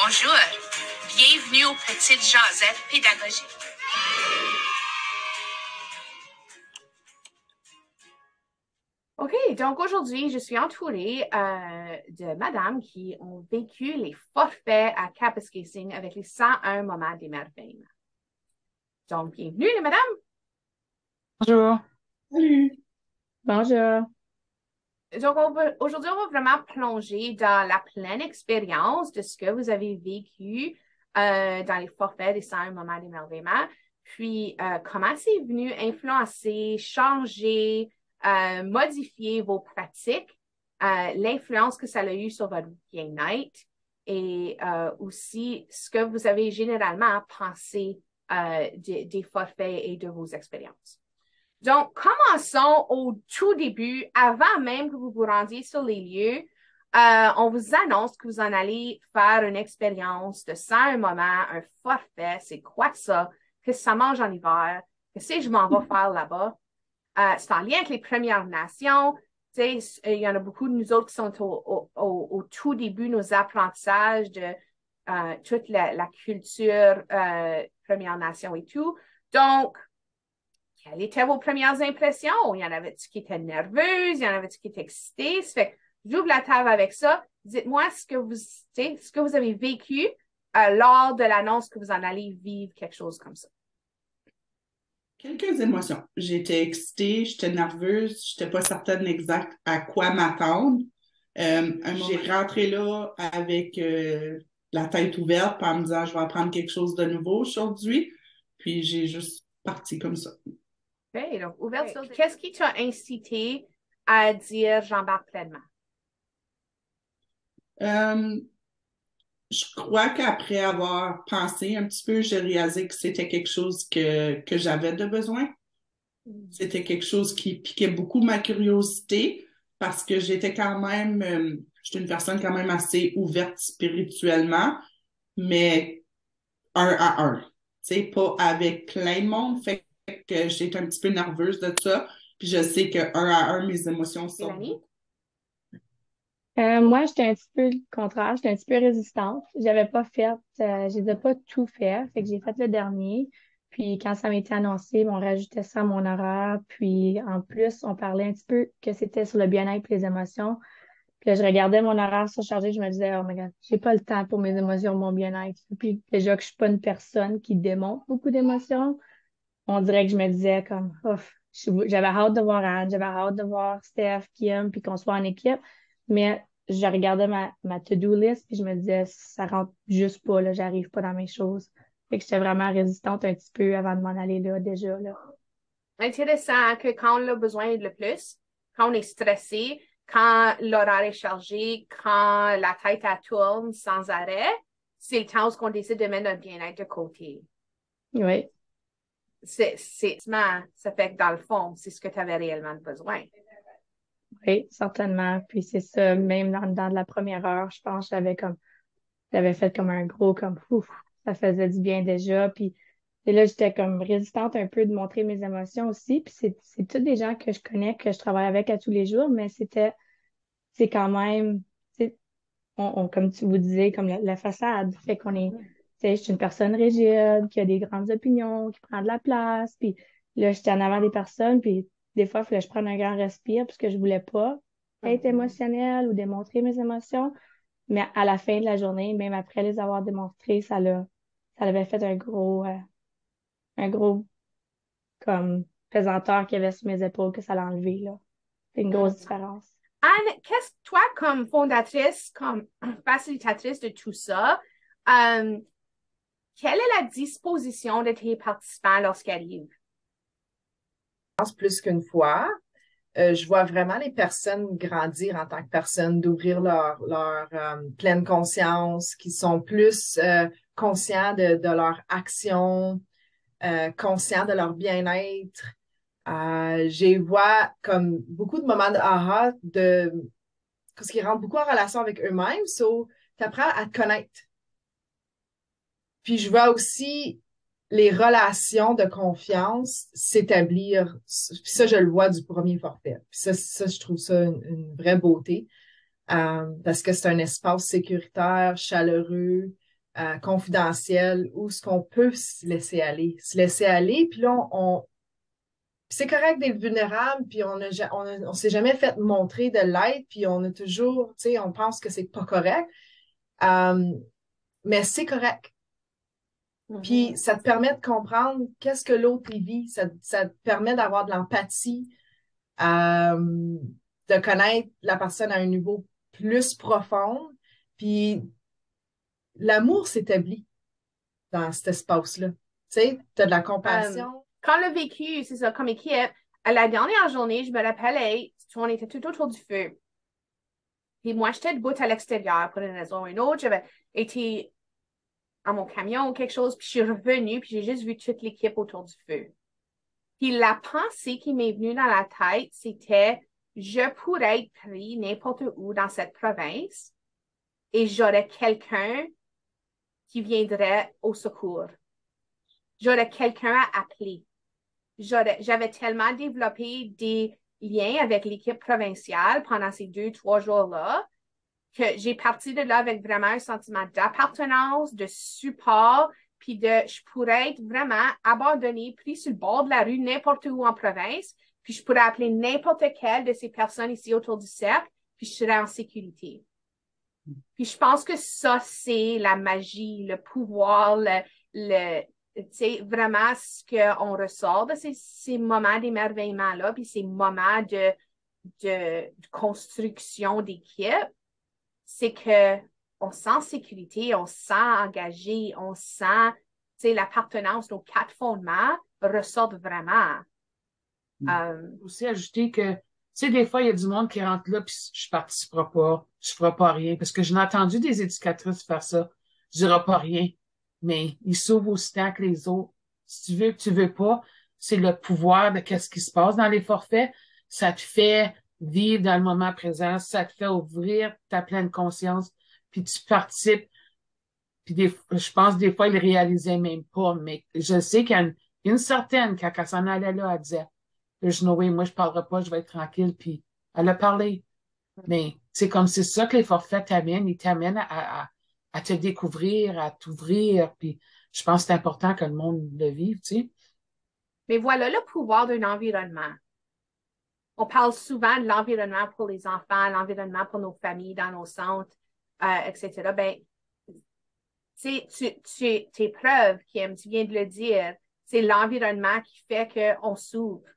Bonjour, bienvenue aux Petites Jasettes pédagogiques. OK, donc aujourd'hui, je suis entourée de madames qui ont vécu les forfaits à Kapuskasing avec les 101 moments d'émerveillement. Donc, bienvenue les madames! Bonjour. Salut! Bonjour. Donc, aujourd'hui, on va vraiment plonger dans la pleine expérience de ce que vous avez vécu dans les forfaits des 101 moments d'émerveillement, puis comment c'est venu influencer, changer, modifier vos pratiques, l'influence que ça a eu sur votre bien-être et aussi ce que vous avez généralement pensé des forfaits et de vos expériences. Donc, commençons au tout début, avant même que vous vous rendiez sur les lieux. On vous annonce que vous en allez faire une expérience de 101 moments, un forfait. C'est quoi ça? Que ça mange en hiver? Qu'est-ce que je m'en vais faire là-bas? C'est en lien avec les Premières Nations. Tu sais, il y en a beaucoup de nous autres qui sont au tout début, nos apprentissages de toute la culture Premières Nations et tout. Donc, quelles étaient vos premières impressions? Il y en avait-tu qui étaient nerveuses? Il y en avait-tu qui étaient excitées? Ça fait que j'ouvre la table avec ça. Dites-moi ce que vous avez vécu lors de l'annonce que vous en allez vivre quelque chose comme ça. Quelques émotions. J'étais excitée, j'étais nerveuse, j'étais pas certaine exact à quoi m'attendre. J'ai rentré là avec la tête ouverte en me disant je vais apprendre quelque chose de nouveau aujourd'hui. Puis j'ai juste parti comme ça. OK, donc ouverte. Qu'est-ce qui t'a incité à dire j'embarque pleinement? Je crois qu'après avoir pensé un petit peu, j'ai réalisé que c'était quelque chose que j'avais de besoin. C'était quelque chose qui piquait beaucoup ma curiosité parce que j'étais j'étais une personne quand même assez ouverte spirituellement, mais un à un. Tu sais, pas avec plein de monde. Fait que j'étais un petit peu nerveuse de ça. Puis je sais que un à un, mes émotions sont. Mélanie? Moi, j'étais un petit peu le contraire. J'étais un petit peu résistante. J'avais pas fait, je les ai pas tout fait. Fait que j'ai fait le dernier. Puis quand ça m'a été annoncé, on rajoutait ça à mon horaire. Puis en plus, on parlait un petit peu que c'était sur le bien-être et les émotions. Puis là, je regardais mon horaire surchargé. Je me disais, oh my God, j'ai pas le temps pour mes émotions, mon bien-être. Puis déjà que je suis pas une personne qui démontre beaucoup d'émotions, on dirait que je me disais comme, ouf, j'avais hâte de voir Anne, j'avais hâte de voir Steph, Kim, puis qu'on soit en équipe. Mais je regardais ma to-do list, puis je me disais, ça rentre juste pas, là, j'arrive pas dans mes choses. Fait que j'étais vraiment résistante un petit peu avant de m'en aller là, déjà, là. Intéressant que quand on a besoin de le plus, quand on est stressé, quand l'horaire est chargé, quand la tête tourne sans arrêt, c'est le temps où on décide de mettre notre bien-être de côté. Oui, Ça fait que dans le fond, c'est ce que tu avais réellement besoin. oui, certainement. Puis c'est ça, même dans la première heure, je pense, j'avais fait comme un gros, comme, ouf, ça faisait du bien déjà. Puis et là, j'étais comme résistante un peu de montrer mes émotions aussi. Puis c'est tous des gens que je connais, que je travaille avec à tous les jours, mais c'est quand même, comme tu vous disais, comme la façade. Fait qu'on est, tu sais, je suis une personne rigide, qui a des grandes opinions, qui prend de la place. Puis là, j'étais en avant des personnes, puis des fois, il fallait que je prenne un grand respire, parce que je voulais pas être émotionnelle ou démontrer mes émotions. Mais à la fin de la journée, même après les avoir démontrées, ça avait fait un gros, comme, pesanteur qu'il y avait sur mes épaules que ça l'a enlevé, là. C'est une grosse différence. Anne, qu'est-ce que toi, comme fondatrice, comme facilitatrice de tout ça, quelle est la disposition de tes participants lorsqu'ils arrivent? Plus qu'une fois. Je vois vraiment les personnes grandir en tant que personnes, d'ouvrir leur pleine conscience, qui sont plus conscients de leur action, conscients de leur bien-être. Je vois comme beaucoup de moments de aha, parce qu'ils rentrent beaucoup en relation avec eux-mêmes, tu apprends à te connaître. Puis je vois aussi les relations de confiance s'établir. Puis ça, je le vois du premier forfait. Puis ça je trouve ça une vraie beauté parce que c'est un espace sécuritaire, chaleureux, confidentiel où ce qu'on peut se laisser aller, puis là, c'est correct d'être vulnérable, puis on s'est jamais fait montrer de l'être, puis on a toujours, tu sais, on pense que c'est pas correct, mais c'est correct. Puis ça te permet de comprendre qu'est-ce que l'autre vit, ça te permet d'avoir de l'empathie, de connaître la personne à un niveau plus profond, puis l'amour s'établit dans cet espace-là. Tu sais, tu as de la compassion. Quand le vécu, c'est ça, comme équipe, à la dernière journée, je me rappelais, on était tout autour du feu. Puis moi, j'étais debout à l'extérieur pour une raison ou une autre. J'avais été à mon camion ou quelque chose, puis je suis revenue, puis j'ai juste vu toute l'équipe autour du feu. Puis la pensée qui m'est venue dans la tête, c'était, je pourrais être pris n'importe où dans cette province et j'aurais quelqu'un qui viendrait au secours. J'aurais quelqu'un à appeler. J'avais tellement développé des liens avec l'équipe provinciale pendant ces 2-3 jours-là que j'ai parti de là avec vraiment un sentiment d'appartenance, de support, puis je pourrais être vraiment abandonnée, pris sur le bord de la rue, n'importe où en province, puis je pourrais appeler n'importe quelle de ces personnes ici autour du cercle, puis je serais en sécurité. Puis je pense que ça, c'est la magie, le pouvoir, tu sais, vraiment ce qu'on ressort de ces moments d'émerveillement-là, puis ces moments de construction d'équipe, c'est que on sent sécurité, on sent engagé, on sent, tu sais, l'appartenance, nos 4 fondements ressortent vraiment. Aussi ajouter que, tu sais, des fois, il y a du monde qui rentre là, puis je participerai pas, je ferai pas rien, parce que j'en ai entendu des éducatrices faire ça. Je dirai pas rien, mais ils s'ouvrent aussi tant que les autres. Si tu veux que tu veux pas, c'est le pouvoir de qu'est-ce qui se passe dans les forfaits. Ça te fait vivre dans le moment présent, ça te fait ouvrir ta pleine conscience, puis tu participes. Puis je pense des fois, ils le réalisaient même pas, mais je sais qu'il y a une certaine, quand elle s'en allait là, elle disait, je Noé, moi, je parlerai pas, je vais être tranquille, puis elle a parlé. Mais c'est comme c'est ça que les forfaits t'amènent, ils t'amènent à te découvrir, à t'ouvrir, puis je pense que c'est important que le monde le vive, tu sais. Mais voilà le pouvoir d'un environnement. On parle souvent de l'environnement pour les enfants, l'environnement pour nos familles, dans nos centres, etc. Ben, tes preuves, Kim, tu viens de le dire, c'est l'environnement qui fait qu'on s'ouvre,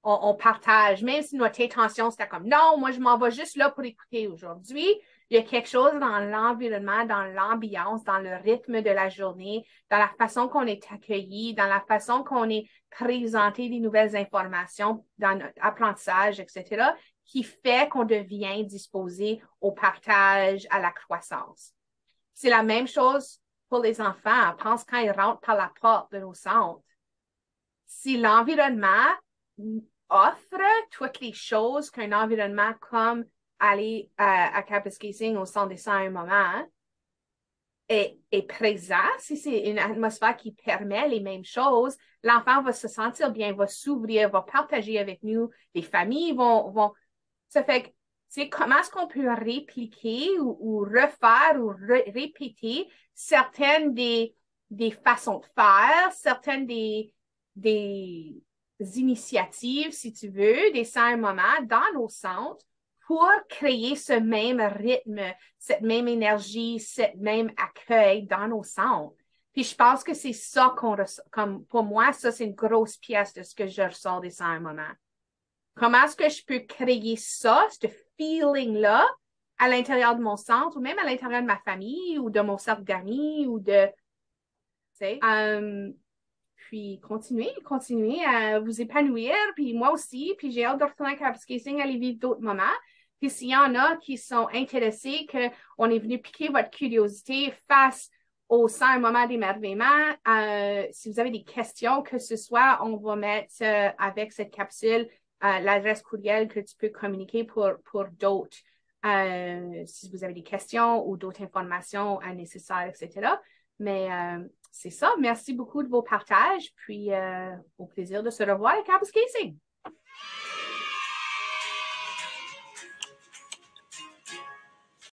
on partage. Même si notre intention, c'était comme, non, moi, je m'en vais juste là pour écouter aujourd'hui. Il y a quelque chose dans l'environnement, dans l'ambiance, dans le rythme de la journée, dans la façon qu'on est accueilli, dans la façon qu'on est présenté des nouvelles informations dans notre apprentissage, etc., qui fait qu'on devient disposé au partage, à la croissance. C'est la même chose pour les enfants. Pense quand ils rentrent par la porte de nos centres. Si l'environnement offre toutes les choses qu'un environnement comme aller à Kapuskasing au centre des sciences à un moment est présent, si c'est une atmosphère qui permet les mêmes choses, l'enfant va se sentir bien, va s'ouvrir, va partager avec nous, les familles vont... Ça fait que, tu sais, comment est-ce qu'on peut répliquer ou refaire ou répéter certaines des façons de faire, certaines des initiatives, si tu veux, des saints moments dans nos centres pour créer ce même rythme, cette même énergie, ce même accueil dans nos centres. Puis je pense que c'est ça qu'on ressent. Comme pour moi, ça, c'est une grosse pièce de ce que je ressors des saints moments. Comment est-ce que je peux créer ça, ce feeling-là, à l'intérieur de mon centre ou même à l'intérieur de ma famille ou de mon cercle d'amis ou de... Tu sais, puis continuez à vous épanouir, puis moi aussi, puis j'ai hâte de retourner à Kapuskasing, aller vivre d'autres moments. Puis s'il y en a qui sont intéressés, qu'on est venu piquer votre curiosité face au 100 moments d'émerveillement, si vous avez des questions, que ce soit, on va mettre avec cette capsule l'adresse courriel que tu peux communiquer pour d'autres. Si vous avez des questions ou d'autres informations nécessaires, etc. Mais c'est ça. Merci beaucoup de vos partages. Puis au plaisir de se revoir à Kapuskasing.